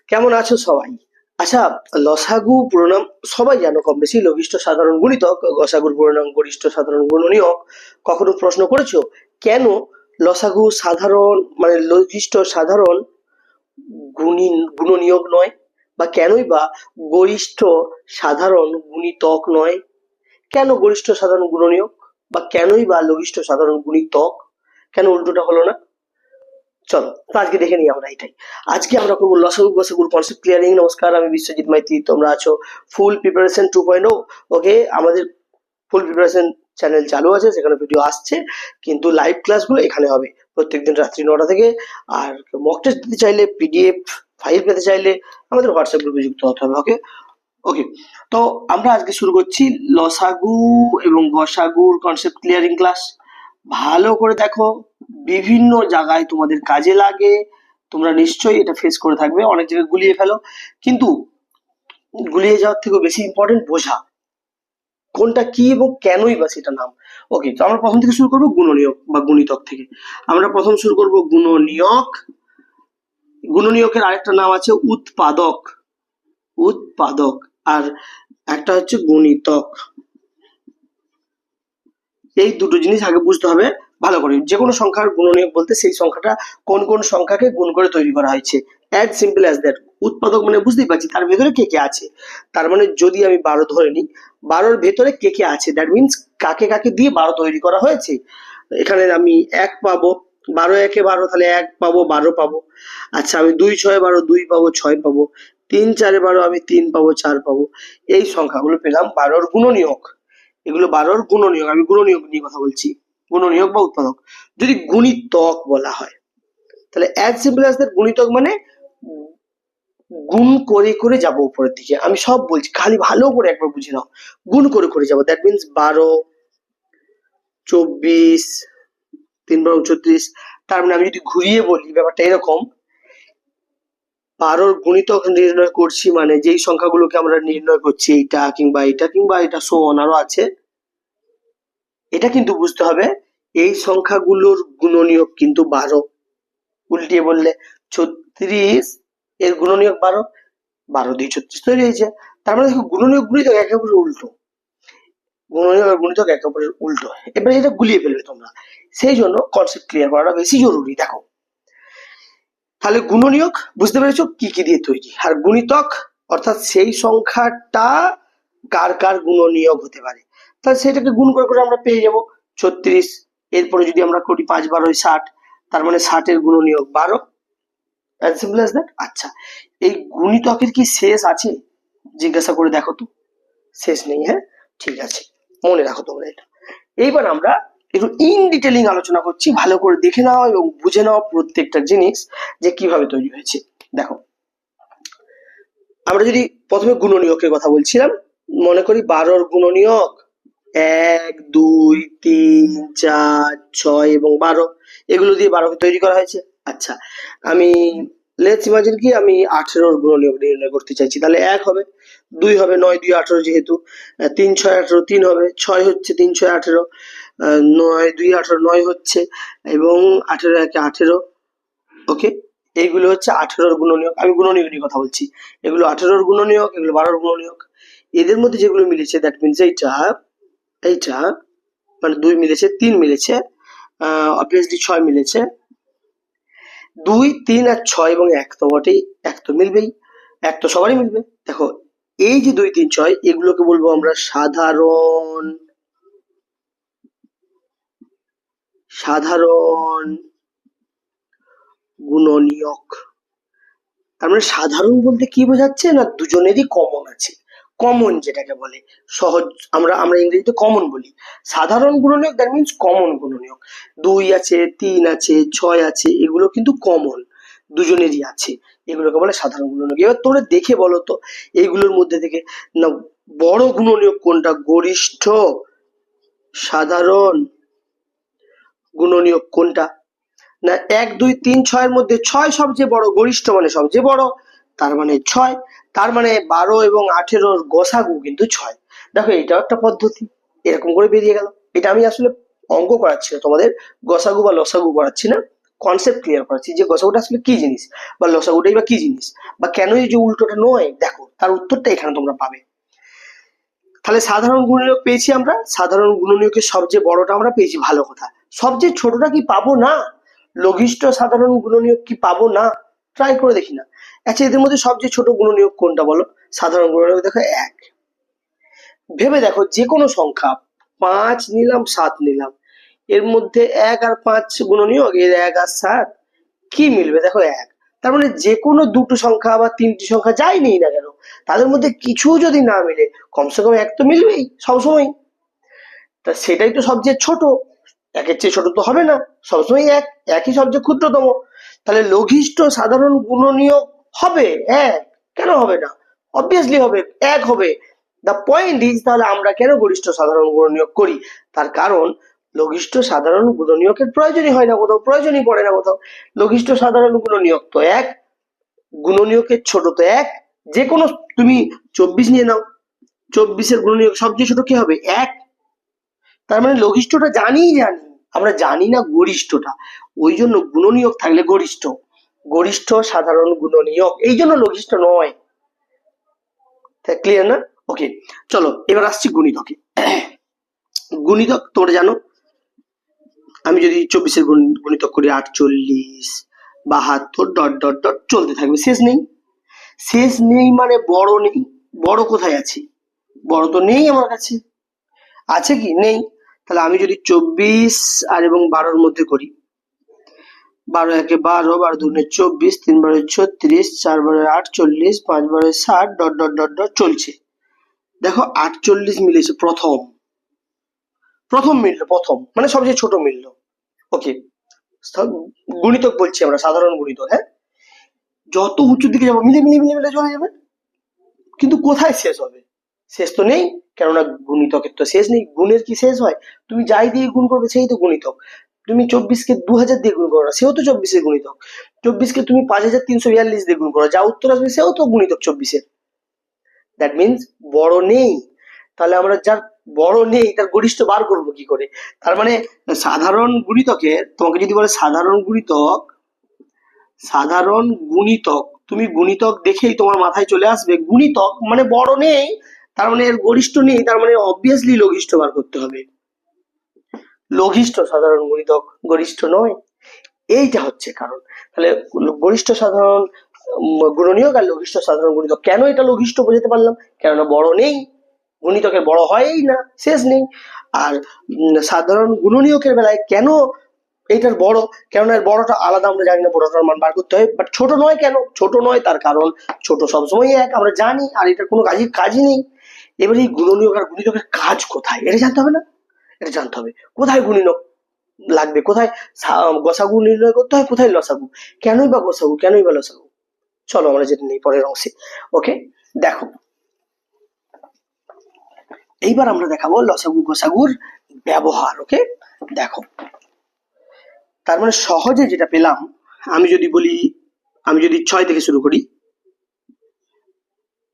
কেমন আছো সবাই? আচ্ছা, লসাগু পুরো নাম সবাই জানো কম বেশি, লঘিষ্ঠ সাধারণ গুণিতক। গসাগুর পুরো নাম গরিষ্ঠ সাধারণ গুণনীয়ক। কখনো প্রশ্ন করেছো কেন লসাগু সাধারণ মানে লঘিষ্ঠ সাধারণ গুণনীয়ক নয়, বা কেনই বা গরিষ্ঠ সাধারণ গুণিতক নয়? কেন গরিষ্ঠ সাধারণ গুণনীয়ক, বা কেনই বা লঘিষ্ঠ সাধারণ গুণিতক? কেন উল্টোটা হলো না? চলো তো আজকে দেখে নিই আমরা এটাই। আজকে আমরা করবো লসাগু গসাগুর কনসেপ্ট ক্লিয়ারিং। নমস্কার, আমি বিশ্বজিৎ মাইতি, তোমরা আছো ফুল প্রিপারেশন 2.0। ওকে, আমাদের ফুল প্রিপারেশন চ্যানেল চালু আছে, সেখানে ভিডিও আসছে, কিন্তু লাইভ ক্লাসগুলো এখানে হবে প্রত্যেকদিন রাত্রি 9টা থেকে। আর মক টেস্ট দিতে চাইলে, পিডিএফ ফাইল পেতে চাইলে আমাদের হোয়াটসঅ্যাপ গ্রুপে যুক্ত হতে হবে। ওকে ওকে তো আমরা আজকে শুরু করছি লসাগু এবং গসাগুর কনসেপ্ট ক্লিয়ারিং ক্লাস। ভালো করে দেখো, বিভিন্ন জায়গায় তোমাদের কাজে লাগে। তোমরা নিশ্চয়ই এটা ফেস করে থাকবে, অনেক জায়গায় গুলিয়ে ফেলো, কিন্তু গুলিয়ে যাওয়ার থেকেও বেশি ইম্পর্টেন্ট বোঝা কোনটা কি এবং কেনই বা সেটা নাম। ওকে, তো আমরা প্রথম থেকে শুরু করবো গুণনীয়ক বা গুণিতক থেকে। আমরা প্রথম শুরু করব গুণনীয়ক। গুণনীয়কের আরেকটা নাম আছে উৎপাদক। উৎপাদক আর একটা হচ্ছে গুণিতক। এই দুটো জিনিস আগে বুঝতে হবে ভালো করে। যে কোনো সংখ্যার গুণনীয়ক বলতে সেই সংখ্যাটা কোন কোন সংখ্যাকে গুণ করে তৈরি করা হয়েছে, অ্যাজ সিম্পল অ্যাজ দ্যাট। উৎপাদক মানে বুঝতেই পারছি তার ভেতরে কে কে আছে। তার মানে যদি আমি 12 ধরে নিই, 12-র ভেতরে কে কে আছে, দ্যাট মিনস কাকে কাকে দিয়ে 12 তৈরি করা হয়েছে। এখানে আমি 1 পাবো, 12 একে 12, তাহলে 1 পাবো, 12 পাবো। আচ্ছা, আমি 2 6 12, 2 পাবো, 6 পাবো। 3 4 12, আমি 3 পাবো, 4 পাবো। এই সংখ্যাগুলো পেলাম 12-র গুণনীয়ক। এগুলো 12-র গুণনীয়ক। আমি গুণনীয়ক নিয়ে কথা বলছি, গুণনীয়ক বা উৎপাদক। যদি গুণিতক বলা হয়, তাহলে অ্যাজ সিম্পল অ্যাজ দ্যাট, গুণিতক মানে গুণ করে করে যাব উপরের দিকে। আমি সব বলছি, খালি ভালো করে একবার বুঝে নাও। গুণ করে করে যাব, দ্যাট মিনস 12, 24, 3 12 34। তার মানে আমি যদি ঘুরিয়ে বলি ব্যাপারটা এরকম, 12-র গুণিতক নির্ণয় করছি মানে যেই সংখ্যাগুলোকে আমরা নির্ণয় করছি, এইটা কিংবা এটা কিংবা এটা, সো অন আরো আছে, এটা কিন্তু বুঝতে হবে এই সংখ্যাগুলোর গুণনীয়ক কিন্তু 12। উল্টিয়ে বললে 36 এর গুণনীয়ক 12, 12 দিয়ে 36 তৈরি হয়েছে। তার মানে দেখো গুণনীয়ক গুণিতক একে অপরের উল্টো। গুণনীয়ক আর গুণিতক একে অপরের উল্টো। এবার এটা গুলিয়ে ফেলবে তোমরা, সেই জন্য কনসেপ্ট ক্লিয়ার করাটা বেশি জরুরি। দেখো, তাহলে গুণনীয়ক বুঝতে পেরেছো কি কি দিয়ে তৈরি, আর গুণিতক অর্থাৎ সেই সংখ্যাটা কার কার গুণনীয়ক হতে পারে, তাহলে সেটাকে গুণ করে করে আমরা পেয়ে যাব 36। এরপরে যদি আমরা করি 5 12 60, তার মানে 60-এর গুণনীয়ক 12, অ্যাজ সিম্পল অ্যাজ দ্যাট। আচ্ছা, এই গুণিতকের কি শেষ আছে? জিজ্ঞাসা করে দেখো তো। শেষ নেই, হ্যাঁ, ঠিক আছে, মনে রাখো তোমরা এটা। এইবার আমরা একটু ইন ডিটেলিং আলোচনা করছি, ভালো করে দেখে নাও এবং বুঝে নাও প্রত্যেকটা জিনিস যে কিভাবে তৈরি হয়েছে। দেখো, আমরা যদি প্রথমে গুণনীয়কের কথা বলছিলাম, মনে করি 12-র গুণনীয়ক 1 2 3 4 6 এবং 12, এগুলো দিয়ে 12কে তৈরি করা হয়েছে। আচ্ছা, আমি লেটস ইমাজিন কি আমি 18-র গুণনীয়ক নির্ণয় করতে চাইছি, তাহলে 1 হবে, 2 হবে, 9 2 18 যেহেতু, 3 6 18, 3 হবে, 6 হচ্ছে, 3 6 18, 9 2 18, 9 হচ্ছে, এবং 18 1 18। ওকে, এইগুলো হচ্ছে 18-র গুণনীয়ক। আমি গুণনীয়ক নিয়ে কথা বলছি। এগুলো 18-র গুণনীয়ক, এগুলো 12-র গুণনীয়ক। এদের মধ্যে যেগুলো মিলেছে, দ্যাট মিনস এইটা এইটা মানে 2 মিলেছে, 3 মিলেছে, অবভিয়াসলি 6 মিলেছে। 2 3 আর 6 এবং 1 তো বটেই, 1 তো মিলবেই, 1 তো সবারই মিলবে। দেখো, এই যে 2 3 6 এগুলোকে বলবো আমরা সাধারণ সাধারণ গুণনীয়ক। তার মানে সাধারণ বলতে কি বোঝাচ্ছে না, দুজনেরই কমন আছে। কমন যেটাকে বলে সহজ, আমরা আমরা ইংরেজিতে কমন বলি। সাধারণ গুণনীয়ক দ্যাট মিনস কমন গুণনীয়ক। 2 আছে, 3 আছে, 6 আছে, এগুলো কিন্তু কমন, দুজনেরই আছে, এগুলোকে বলে সাধারণ গুণনীয়ক। এবার তোমরা দেখে বলো তো এইগুলোর মধ্যে থেকে না বড় গুণনীয়ক কোনটা, গরিষ্ঠ সাধারণ গুণনীয়ক কোনটা? না 1 2 3 6 এর মধ্যে 6 সবচেয়ে বড়, গরিষ্ঠ মানে সবচেয়ে বড়, তার মানে 6। তার মানে 12 এবং 18-র গসাগু কিন্তু 6। দেখো, এটাও একটা পদ্ধতি, এরকম করে বেরিয়ে গেল। এটা আমি আসলে অঙ্ক করাচ্ছি না তোমাদের, গসাগু বা লসাগু করাচ্ছি না, কনসেপ্ট ক্লিয়ার করাচ্ছি যে গসাগুটা আসলে কি জিনিস, বা লসাগুটাই বা কি জিনিস, বা কেন এই যে উল্টোটা নয়, দেখো তার উত্তরটা এখানে তোমরা পাবে। তাহলে সাধারণ গুণনীয়ক পেয়েছি আমরা, সাধারণ গুণনীয়কের সবচেয়ে বড়টা আমরা পেয়েছি, ভালো কথা। সবচেয়ে ছোটটা কি পাবো না? লঘিষ্ঠ সাধারণ গুণনীয়ক কি পাবো না? ট্রাই করে দেখি না। আচ্ছা, এদের মধ্যে সবচেয়ে ছোট গুণনীয়ক কোনটা বলো? সাধারণ গুণনীয়ক দেখো 1। ভেবে দেখো, যে কোনো সংখ্যা 5 নিলাম 7 নিলাম, এর মধ্যে 1 আর 5 গুণনীয়ক, এর 1 আর 7 কি মিলবে? দেখো 1। তার মানে যে কোনো দুটো সংখ্যা বা তিনটি সংখ্যা যাই নেই না কেন, তাদের মধ্যে কিছু যদি না মিলে, কমসে কম 1 তো মিলবেই সবসময়। তা সেটাই তো সবচেয়ে ছোট, 1-এর চেয়ে ছোট তো হবে না, সবসময় 1, একই সবচেয়ে ক্ষুদ্রতম। তাহলে লঘিষ্ঠ সাধারণ গুণনীয়ক হবে 1, কেন হবে না? অবভিয়াসলি হবে, 1 হবে। দ্য পয়েন্ট ইজ, তাহলে আমরা কেন গরিষ্ঠ সাধারণ গুণনীয়ক করি? তার কারণ লঘিষ্ঠ সাধারণ গুণনীয়কের প্রয়োজনই হয় না কোথাও, প্রয়োজনই পড়ে না কোথাও। লঘিষ্ঠ সাধারণ গুণনীয়ক তো 1, গুণনীয়কের ছোট তো 1। যে কোনো, তুমি 24 নিয়ে নাও, 24-এর গুণনীয়ক সবচেয়ে ছোট কি হবে? 1। তার মানে লঘিষ্ঠটা জানি, আমরা জানি না গরিষ্ঠটা, ওই জন্য গুণনীয়ক থাকলে গরিষ্ঠ, গরিষ্ঠ সাধারণ গুণনীয়ক, এই জন্য লঘিষ্ঠ নয়। ক্লিয়ার না? ওকে, চলো এবার আসছি গুণিতকে। গুণিতক তোমরা জানো, আমি যদি 24-এর গুণিতক করি 48, 72 ডট ডট ডট চলতে থাকবে, শেষ নেই। শেষ নেই মানে বড় নেই। বড় কোথায় আছে? বড় তো নেই আমার কাছে, আছে কি? নেই। তাহলে আমি যদি 24 আর এবং 12-র মধ্যে করি, 12 একে 12, 12 দুগুণে 24, 3 বারে 36, 4 বারে 48, 5 বারে 60 ডট ডট ডট ডট চলছে। দেখো 48 মিলেছে, প্রথম মিলল, প্রথম মানে সবচেয়ে ছোট মিলল। ওকে, গুণিতক বলছি আমরা, সাধারণ গুণিতক। হ্যাঁ, যত উঁচুর দিকে যাবো মিলে মিলে মিলে মিলে চলে যাবে, কিন্তু কোথায় শেষ হবে? শেষ তো নেই, কেননা গুণিতকের তো শেষ নেই। গুণের কি শেষ হয়? তুমি যাই দিয়ে গুণ করবে সেই তো গুণিতক। তুমি 24-কে 2000 দিয়ে গুণ করো না, সেও তো 24-এর গুণিতক। 24-কে তুমি 5342 দিয়ে গুণ করো, যা উত্তর আসবে সেও তো গুণিতক 24-এর। দ্যাট মিনস বড় নেই। তাহলে আমরা যার বড় নেই তার গরিষ্ঠ বার করবো কি করে? তার মানে সাধারণ গুণিতকের, তোমাকে যদি বলে সাধারণ গুণিতক, সাধারণ গুণিতক, তুমি গুণিতক দেখেই তোমার মাথায় চলে আসবে গুণিতক মানে বড় নেই, তার মানে এর গরিষ্ঠ নেই, তার মানে অবভিয়াসলি লঘিষ্ঠ বার করতে হবে। লঘিষ্ঠ সাধারণ গুণিতক গরিষ্ঠ নয়, এইটা হচ্ছে কারণ। তাহলে গরিষ্ঠ সাধারণ গুণনীয়ক আর লঘিষ্ঠ সাধারণ গুণিতক, কেন এটা লঘিষ্ঠ বোঝাতে পারলাম? কেননা বড় নেই, গুণিতকের বড় হয়ই না, শেষ নেই। আর সাধারণ গুণনীয়কের বেলায় কেন এইটার বড়? কেননা এর বড়টা আলাদা, আমরা জানি না, বড়টার মান বার করতে হয়। বাট ছোট নয় কেন? ছোট নয় তার কারণ ছোট সবসময় 1, আমরা জানি, আর এটার কোনো কাজই নেই। এবারে এই গুণনীয়ক আর গুণিতকের কাজ কোথায়, এটা জানতে হবে না? এটা জানতে হবে কোথায় গুণনীয়ক লাগবে, কোথায় গসাগু নির্ণয় করতে হয়, কোথায় লসাগু, কেনই বা গসাগু, কেনই বা লসাগু। চলো আমরা যেটা নেই পরের অংশে। ওকে, দেখো এইবার আমরা দেখাবো লসাগু গসাগুর ব্যবহার। ওকে, দেখো তার মানে সহজে যেটা পেলাম, আমি যদি বলি, আমি যদি 6 থেকে শুরু করি,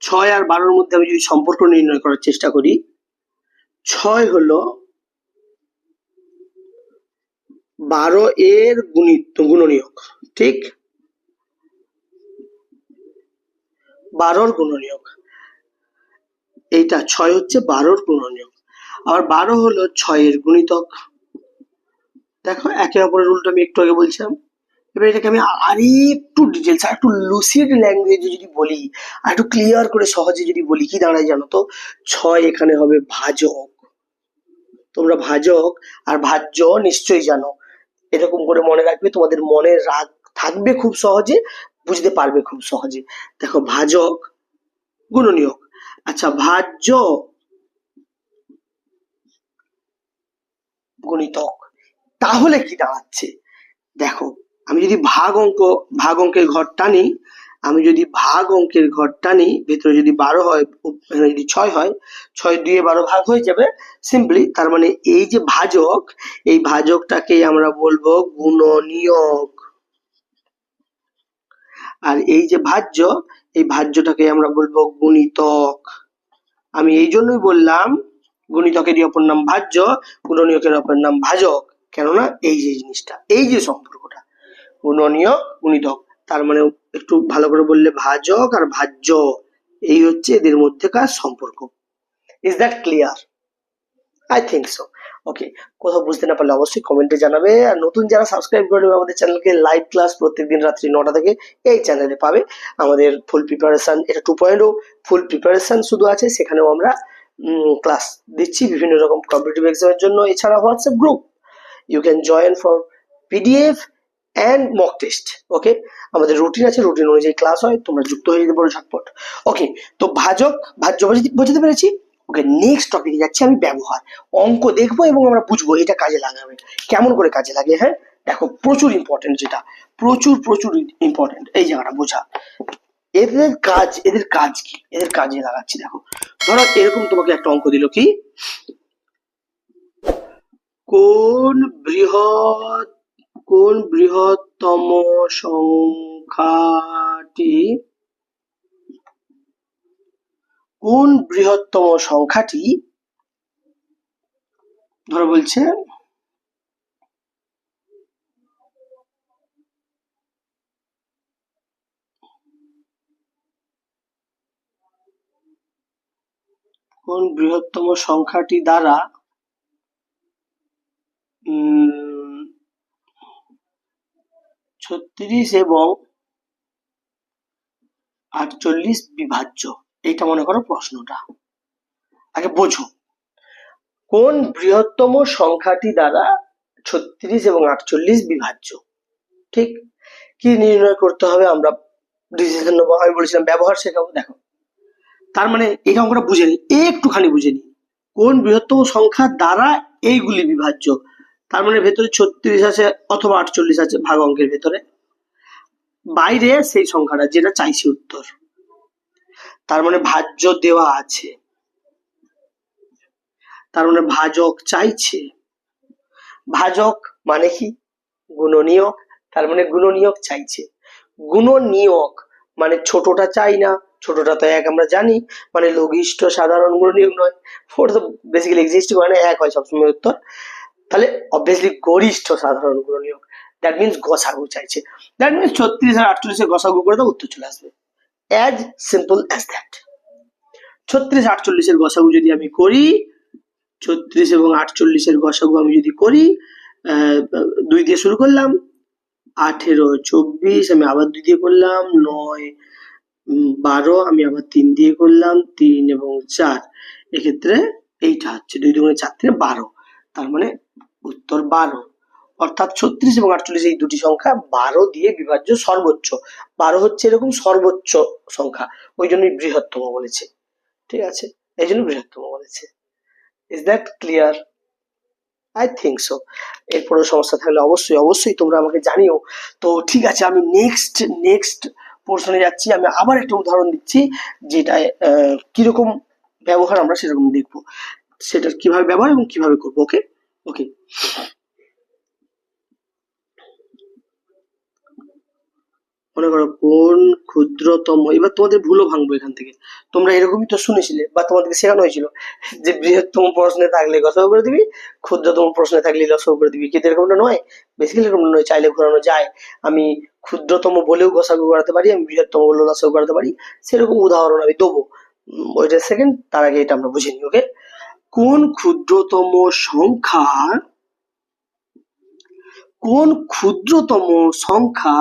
6 আর 12-র মধ্যে আমি যদি সম্পর্ক নির্ণয় করার চেষ্টা করি, 6 হলো 12 এর গুণনীয়ক, ঠিক? 12-র গুণনীয়ক, এইটা 6 হচ্ছে 12-র গুণনীয়ক, আবার 12 হলো 6 এর গুণিতক। দেখো একে অপরের উল্টো আমি একটু আগে বলছিলাম। এবার এটাকে আমি আরেকটু ডিটেলস, আর একটু লুসিড ল্যাঙ্গুয়েজে যদি বলি, আর একটু ক্লিয়ার করে সহজে যদি বলি, কি দাঁড়ায় জানো তো? 6 এখানে হবে ভাজক। তোমরা ভাজক আর ভাজ্য নিশ্চয়ই জানো, এরকম করে মনে রাখবে, তোমাদের মনে রাগ থাকবে খুব সহজে, বুঝতে পারবে খুব সহজে। দেখো ভাজক গুণনীয়ক, আচ্ছা ভাজ্য গুণিতক, তাহলে কি দাঁড়াচ্ছে? দেখো আমি যদি ভাগ অঙ্কের ঘর টানি, আমি যদি ভাগ অঙ্কের ঘর টানি, ভেতরে যদি 12 হয়, যদি 6 হয়, 6 দিয়ে 12 ভাগ হয়ে যাবে সিম্পলি। তার মানে এই যে ভাজক, এই ভাজকটাকে আমরা বলবো গুণনীয়ক, আর এই যে ভাজ্য, এই ভাজ্যটাকে আমরা বলবো গুণিতক। আমি এই জন্যই বললাম গুণিতকেরই অপর নাম ভাজ্য, গুণনীয়কের অপর নাম ভাজক, কেননা এই যে জিনিসটা, এই যে সম্পর্কটা, গুণনীয়ক গুণিতক। তার মানে একটু ভালো করে বললে ভাজক আর ভাজ্য, এই হচ্ছে এদের মধ্যেকার সম্পর্ক। Is that clear? I think so. Okay, কোথাও বুঝতে না পারলে অবশ্যই কমেন্টে জানাবে। আর নতুন যারা সাবস্ক্রাইব করে নেবে আমাদের চ্যানেলকে, লাইভ ক্লাস প্রত্যেকদিন রাত্রি 9টা থেকে এই চ্যানেলে পাবে। আমাদের ফুল প্রিপারেশন, এটা 2.0 ফুল প্রিপারেশন শুধু আছে, সেখানেও আমরা ক্লাস দিচ্ছি বিভিন্ন রকম কম্পিটিটিভ এক্সামের জন্য। এছাড়া WhatsApp group, you can join for PDF and mock test. Okay, আমাদের রুটিন আছে, রুটিন অনুযায়ী ক্লাস হয়, তোমরা যুক্ত হয়ে যেতে পারো ঝটপট। ওকে, তো ভাজক ভাজ্য বোঝাতে পেরেছি। ওকে, নেক্সট টপিকে যাচ্ছি আমি, ব্যবহার। অঙ্ক দেখবো এবং আমরা বুঝবো এটা কাজে লাগাবে, কেমন করে কাজে লাগে। হ্যাঁ দেখো, প্রচুর ইম্পর্টেন্ট, যেটা প্রচুর প্রচুর ইম্পর্টেন্ট এই জায়গাটা বোঝা। এদের কাজ কি, এদের কাজে লাগাচ্ছি। দেখো, ধরো এরকম তোমাকে একটা অঙ্ক দিল, কি কোন বৃহত্তম সংখ্যাটি ধরো বলছে কোন বৃহত্তম সংখ্যাটি দ্বারা 36 এবং 48 বিভাজ্য। এইটা মনে করো প্রশ্নটা, আগে বোঝো। কোন বৃহত্তম সংখ্যাটি দ্বারা 36 এবং 48 বিভাজ্য। ঠিক, কি নির্ণয় করতে হবে, আমরা ডিসিশন নেবো। আমি বলেছিলাম ব্যবহার শেখাবো। দেখো, তার মানে এই অঙ্কটা বুঝে নি, একটুখানি বুঝে নি। কোন বৃহত্তম সংখ্যা দ্বারা এইগুলি বিভাজ্য, তার মানে ভেতরে 36 আছে অথবা 48 আছে ভাগ অঙ্কের ভেতরে, বাইরে সেই সংখ্যাটা যেটা চাইছি উত্তর। তার মানে ভাজ্য দেওয়া আছে, তার মানে ভাজক চাইছে। ভাজক মানে কি, গুণনীয়ক, তার মানে গুণনীয়ক চাইছে। গুণনীয়ক মানে ছোটটা চাই না, ছোটটা তো এক আমরা জানি, মানে লঘিষ্ঠ সাধারণ গুণনীয়ক নয়। ফোর তো বেসিক্যালি এক্সিস্ট করে না, এক হয় সবসময় উত্তর। তাহলে অবভিয়াসলি গরিষ্ঠ সাধারণ গুণনীয়ক, দ্যাট মিনস গসাগু চাইছে। দ্যাট মিনস 36 আর 48 গসাগু করে দাও, উত্তর চলে আসবে। As simple as that. 36 48 গসাগু যদি আমি করি, 36 এবং 48 গসাগু আমি যদি করি, 2 দিয়ে শুরু করলাম, 18 24, আমি আবার 2 দিয়ে করলাম, 9 12, আমি আবার 3 দিয়ে করলাম, 3 এবং 4, এক্ষেত্রে এইটা হচ্ছে 2 2 4 3 12, তার মানে উত্তর 12। অর্থাৎ 36 এবং 48 এই দুটি সংখ্যা 12 দিয়ে বিভাজ্য সর্বোচ্চ। 12 হচ্ছে এরকম সর্বোচ্চ সংখ্যা, ওই জন্যই বৃহত্তম বলেছে। ঠিক আছে, এই জন্য বৃহত্তম বলেছে। Is that clear? I think so. এরপরে সমস্যা থাকলে অবশ্যই তোমরা আমাকে জানিও। তো ঠিক আছে, আমি নেক্সট পোর্শনে যাচ্ছি। আমি আবার একটা উদাহরণ দিচ্ছি, যেটা কিরকম ব্যবহার আমরা সেরকম দেখবো, সেটা কিভাবে ব্যবহার এবং কিভাবে করবো। ওকে ওকে, মনে করো কোন ক্ষুদ্রতম, এবার তোমাদের ভুলও ভাঙবো এখান থেকে। তোমরা এরকমই তো শুনেছিলে বা তোমাদেরকে শেখানো হয়েছিল যে বৃহত্তম প্রশ্নে থাকলে গসাগু করে দিবি, ক্ষুদ্রতম প্রশ্নে থাকলে লসাগু করে দিবি। কিন্তু এরকমটা নয়, বেসিক্যালি এরকম নয়, চাইলে ঘোরানো যায়। আমি ক্ষুদ্রতম বলেও গসাগু করাতে পারি, আমি বৃহত্তম বলেও লসাগু করাতে পারি, সেরকম উদাহরণ আমি দেবো। ওইটা সেকেন্ড, তার আগে এটা আমরা বুঝে নিই। ওকে, কোন ক্ষুদ্রতম সংখ্যা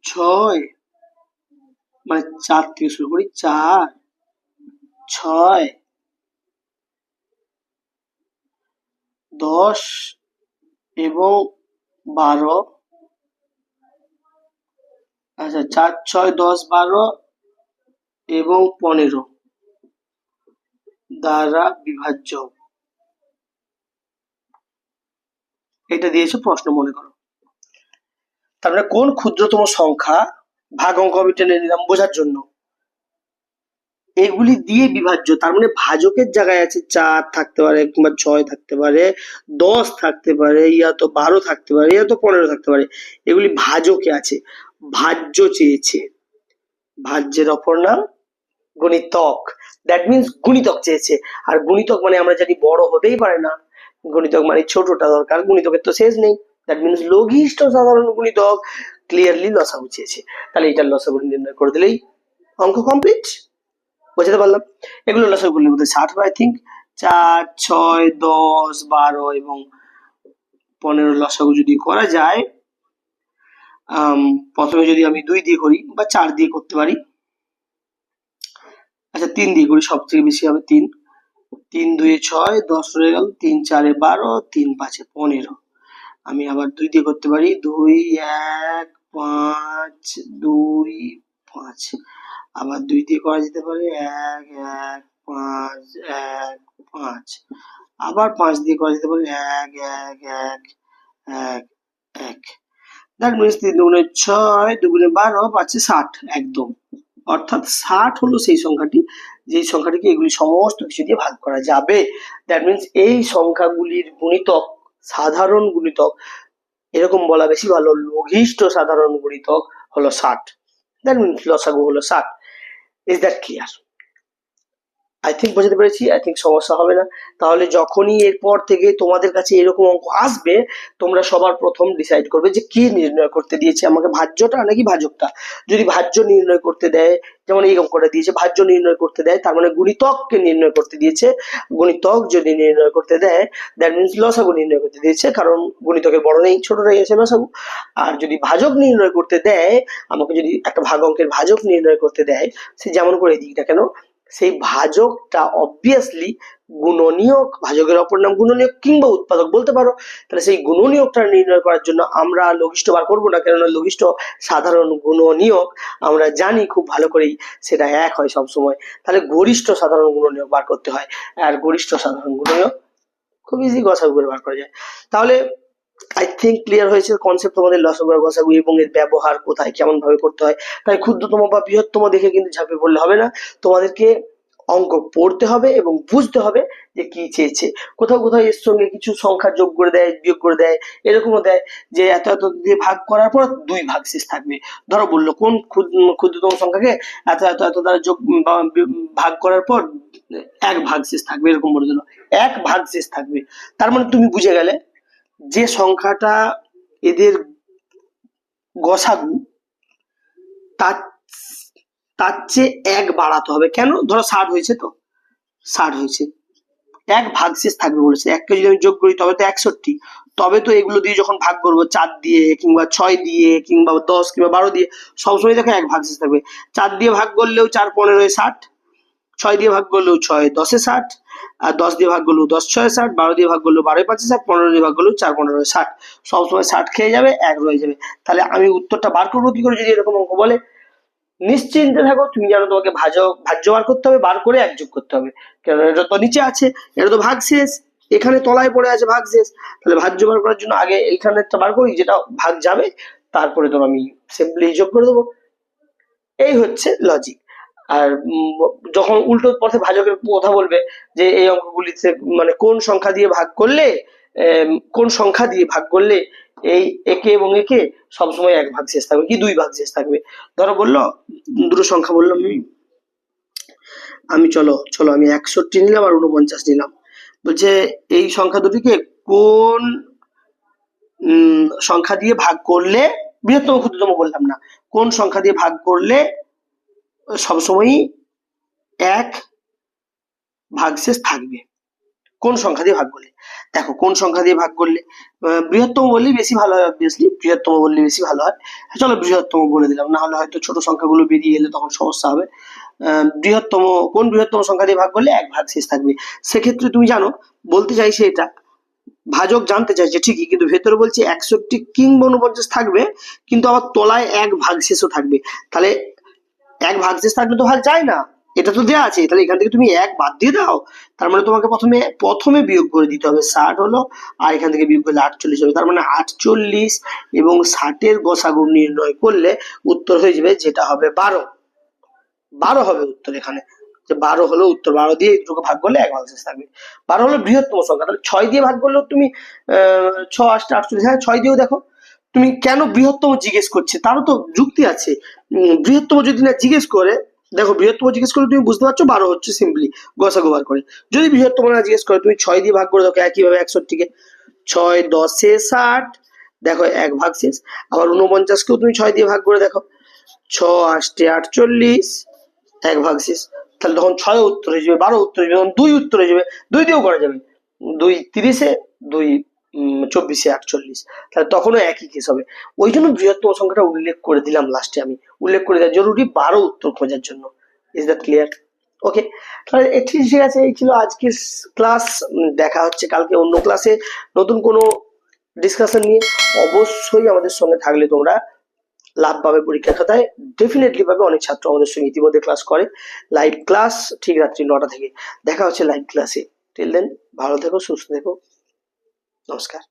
6, মানে 4 থেকে শুরু করি, 4 6 10 এবং 12, আচ্ছা 4 6 10 12 এবং 15 দ্বারা বিভাজ্য। এটা দিয়েছে প্রশ্ন, মনে করো। তার মানে কোন ক্ষুদ্রতম সংখ্যা, ভাগ অঙ্ক আমি টেনে নিলাম বোঝার জন্য, এগুলি দিয়ে বিভাজ্য। তার মানে ভাজকের জায়গায় আছে 4 থাকতে পারে, কিংবা 6 থাকতে পারে, 10 থাকতে পারে, ইয়া তো 12 থাকতে পারে, ইয়া তো 15 থাকতে পারে, এগুলি ভাজকে আছে। ভাজ্য চেয়েছে, ভাজ্যের অপর নাম গুণিতক, দ্যাট মিনস গুণিতক চেয়েছে। আর গুণিতক মানে আমরা জানি বড় হতেই পারে না, গুণিতক মানে ছোটটা দরকার, গুণিতকের তো শেষ নেই। দ্যাট মিনস লঘিষ্ঠ সাধারণ গুণিতক ক্লিয়ারলি লসাগু চেয়েছে, তাহলে এটার লসাগু নির্ণয় করে দিলেই অঙ্ক কমপ্লিট। বোঝাতে পারলাম? এগুলো লসাগু করলে বোধহয় 60 হবে আই থিঙ্ক। 4, 6, 10, 12 এবং 15 লসাগু যদি করা যায়, প্রথমে যদি আমি 2 দিয়ে করি বা 4 দিয়ে করতে পারি, আচ্ছা 3 দিয়ে করি, সব থেকে বেশি হবে 3। 3 2 6, 10 রয়ে গেল, 3 4 12, 3 5 15। আমি আবার 2 দিয়ে করতে পারি, 2 1 5 2 5। আবার 2 দিয়ে করা যেতে পারে 1 1 5 1 5। আবার 5 দিয়ে করা যেতে পারে 1 1 1 1 1। দ্যাট মিনস 3 দুগুণে 6, 2 গুণে 12, পাচ্ছে 60 একদম। অর্থাৎ 60 হলো সেই সংখ্যাটি যেই সংখ্যাটিকে এগুলি সমস্ত কিছু দিয়ে ভাগ করা যাবে। দ্যাট মিনস এই সংখ্যাগুলির গুণিতক সাধারণ গুণিতক, এরকম বলা বেশি ভালো, লঘিষ্ঠ সাধারণ গুণিতক হলো 60। দ্যাট মিনস লসাগু হলো 60। Is that clear? I think বোঝাতে পেরেছি, আই থিঙ্ক সমস্যা হবে না। তাহলে যখনই এরপর থেকে তোমাদের কাছে এরকম অঙ্ক আসবে, তোমরা সবার প্রথম ডিসাইড করবে যে কি নির্ণয় করতে দিয়েছে আমাকে, ভাজ্যটা নাকি ভাজকটা। যদি ভাজ্য নির্ণয় করতে দেয়, যেমন এই অঙ্কটা দিয়েছে ভাজ্য নির্ণয় করতে দেয়, তার মানে গুণিতককে নির্ণয় করতে দিয়েছে। গুণিতক যদি নির্ণয় করতে দেয়, দ্যাট মিনস লসাগু নির্ণয় করতে দিয়েছে, কারণ গুণিতকের বড় নেই, ছোটটাই আছে লসাগু। আর যদি ভাজক নির্ণয় করতে দেয়, আমাকে যদি একটা ভাগ অঙ্কের ভাজক নির্ণয় করতে দেয়, সে যেমন করে দিক না কেন, সেই ভাজকটা অবভিয়াসলি গুণনীয়ক, ভাজকের অপর নাম গুণনীয়ক কিংবা উৎপাদক বলতে পারো। তাহলে সেই গুণনীয়কটা নির্ণয় করার জন্য আমরা লঘিষ্ঠ বার করবো না, কেননা লঘিষ্ঠ সাধারণ গুণনীয়ক আমরা জানি খুব ভালো করেই সেটা 1 হয় সবসময়। তাহলে গরিষ্ঠ সাধারণ গুণনীয়ক বার করতে হয়, আর গরিষ্ঠ সাধারণ গুণনীয়ক খুব ইজি গসাগু করে বার করা যায়। তাহলে আই থিঙ্ক ক্লিয়ার হয়েছে কনসেপ্ট তোমাদের লসাগু আর গসাগু এবং এর ব্যবহার কোথায় কেমন ভাবে করতে হয়। তাই ক্ষুদ্রতম বা বৃহত্তম দেখে কিন্তু ঝাঁপিয়ে পড়লে হবে না, তোমাদেরকে অঙ্ক পড়তে হবে এবং বুঝতে হবে যে কি চেয়েছে। কোথাও কোথাও এর সঙ্গে কিছু সংখ্যা যোগ করে দেয়, বিয়োগ করে দেয়, এরকমও দেয় যে এত এত দিয়ে ভাগ করার পর 2 ভাগশেষ থাকবে। ধরো বললো কোন ক্ষুদ্রতম সংখ্যাকে এত এত এত দ্বারা যোগ বা ভাগ করার পর 1 ভাগশেষ থাকবে, এরকম বলে দিল 1 ভাগশেষ থাকবে। তার মানে তুমি বুঝে গেলে যে সংখ্যাটা এদের গসাগু তার তার চেয়ে 1 বাড়াতে হবে। কেন? ধরো 60 হয়েছে, তো 60 হয়েছে, 1 ভাগশেষ থাকবে বলেছে। 1 কে যদি আমি যোগ করি তবে তো 61, তবে তো এগুলো দিয়ে যখন ভাগ করবো 4 দিয়ে কিংবা 6 দিয়ে কিংবা 10 কিংবা 12 দিয়ে, সবসময় দেখো 1 ভাগশেষ থাকবে। 4 দিয়ে ভাগ করলেও 4 15 60, 6 দিয়ে ভাগ করলেও 6 10 60, আর 10 দিয়ে ভাগ করলেও 10 6 60, 12 দিয়ে ভাগ করলেও 12 5 60, 15 দিয়ে ভাগ করলেও 4 15 60, সবসময় 60 খেয়ে যাবে, 1 রয়ে যাবে। তাহলে আমি উত্তরটা বার করবো কি করে যদি এরকম অঙ্ক বলে? নিশ্চিন্তে থাকো, তুমি জানো তোমাকে ভাজ্য বার করতে হবে, বার করে 1 যোগ করতে হবে, কারণ এটা তো নিচে আছে, এটা তো ভাগশেষ, এখানে তলায় পড়ে আছে ভাগশেষ। তাহলে ভাজ্য বার করার জন্য আগে এইখানেরটা বার করি, যেটা ভাগ যাবে, তারপরে তো আমি সিম্পলি যোগ করে দেবো। এই হচ্ছে লজিক। আর যখন উল্টো পথে ভাজকের কথা বলবে যে এই অঙ্কগুলিতে মানে কোন সংখ্যা দিয়ে ভাগ করলে এই একে এবং একে সবসময় 1 ভাগশেষ থাকবে কি 2 ভাগশেষ থাকবে। ধরো বললো দুটো সংখ্যা বললাম আমি চলো আমি 61 নিলাম আর 49 নিলাম। বলছে এই সংখ্যা দুটিকে কোন সংখ্যা দিয়ে ভাগ করলে, বৃহত্তম ক্ষুদ্রতম বললাম না, কোন সংখ্যা দিয়ে ভাগ করলে সবসময়ই 1 ভাগশেষ থাকবে, কোন সংখ্যা দিয়ে ভাগ করলে। দেখো কোন সংখ্যা দিয়ে ভাগ করলে, বৃহত্তম বললেই বেশি ভালো হয়, অবভিয়াসলি বৃহত্তম বললে বেশি ভালো হয়। চলো বৃহত্তম বলে দিলাম, না হলে হয়তো ছোট সংখ্যাগুলো বেরিয়ে এলে তখন সমস্যা হবে। কোন বৃহত্তম সংখ্যা দিয়ে ভাগ করলে 1 ভাগশেষ থাকবে। সেক্ষেত্রে তুমি জানো বলতে চাইছে এটা ভাজক জানতে চাইছে ঠিকই, কিন্তু ভেতরে বলছে 61 কিংবা 49 থাকবে, কিন্তু আবার তলায় 1 ভাগশেষও থাকবে। তাহলে 1 ভাগশেষ থাকলে তো ভাগ যায় না, এটা তো দেওয়া আছে, তাহলে এখান থেকে তুমি 1 বাদ দিয়ে দাও। তার মানে তোমাকে প্রথমে বিয়োগ করে দিতে হবে, 60 হলো, আর এখান থেকে বিয়োগ করলে 48 হবে। তার মানে 48 এবং 60 এর গসাগু নির্ণয় করলে উত্তর হয়ে যাবে, যেটা হবে 12 হবে উত্তর। এখানে যে 12 হলো উত্তর, 12 দিয়ে এই দুটোকে ভাগ করলে 1 ভাগশেষ থাকবে। 12 হলো বৃহত্তম সংখ্যা। তাহলে 6 দিয়ে ভাগ করলেও তুমি 6 8 48, হ্যাঁ 6 দিয়েও দেখো। তুমি কেন বৃহত্তম জিজ্ঞেস করছে, তারও তো যুক্তি আছে। বৃহত্তম যদি না জিজ্ঞেস করে দেখো বৃহত্তম জিজ্ঞেস করে তুমি বুঝতে পারছো 12 হচ্ছে সিম্পলি গসাগু বার করে। যদি বৃহত্তম না জিজ্ঞেস করে তুমি 6 দিয়ে ভাগ করে দেখো একইভাবে 61 কে। 6 10 60, দেখো 1 ভাগ শেষ। আবার 49 কেও তুমি 6 দিয়ে ভাগ করে দেখো, 6 8 48, 1 ভাগ শেষ। তাহলে তখন 6 উত্তর হয়ে যাবে, 12 উত্তর হয়ে যাবে, তখন 2 উত্তর হয়ে যাবে, 2 দিয়েও করা যাবে। 2 30-এ, 2 24-এ 48, তাহলে তখনও একই কেস হবে। ওই জন্য বৃহত্তম সংখ্যাটা উল্লেখ করে দিলাম লাস্টে, আমি উল্লেখ করে দেওয়া জরুরি 12 উত্তর খোঁজার জন্য। Is that clear? ওকে, তাহলে ঠিক আছে, এই ছিল আজকের ক্লাস। দেখা হচ্ছে কালকে অন্য ক্লাসে নতুন কোনো ডিসকাশন নিয়ে। অবশ্যই আমাদের সঙ্গে থাকলে তোমরা লাভ পাবে পরীক্ষার খাতায়, ডেফিনেটলি পাবে। অনেক ছাত্র আমাদের সঙ্গে ইতিমধ্যে ক্লাস করে, লাইভ ক্লাস ঠিক রাত্রি 9টা থেকে। দেখা হচ্ছে লাইভ ক্লাসে। টিল দেন ভালো থেকো, সুস্থ থেকো, নমস্কার।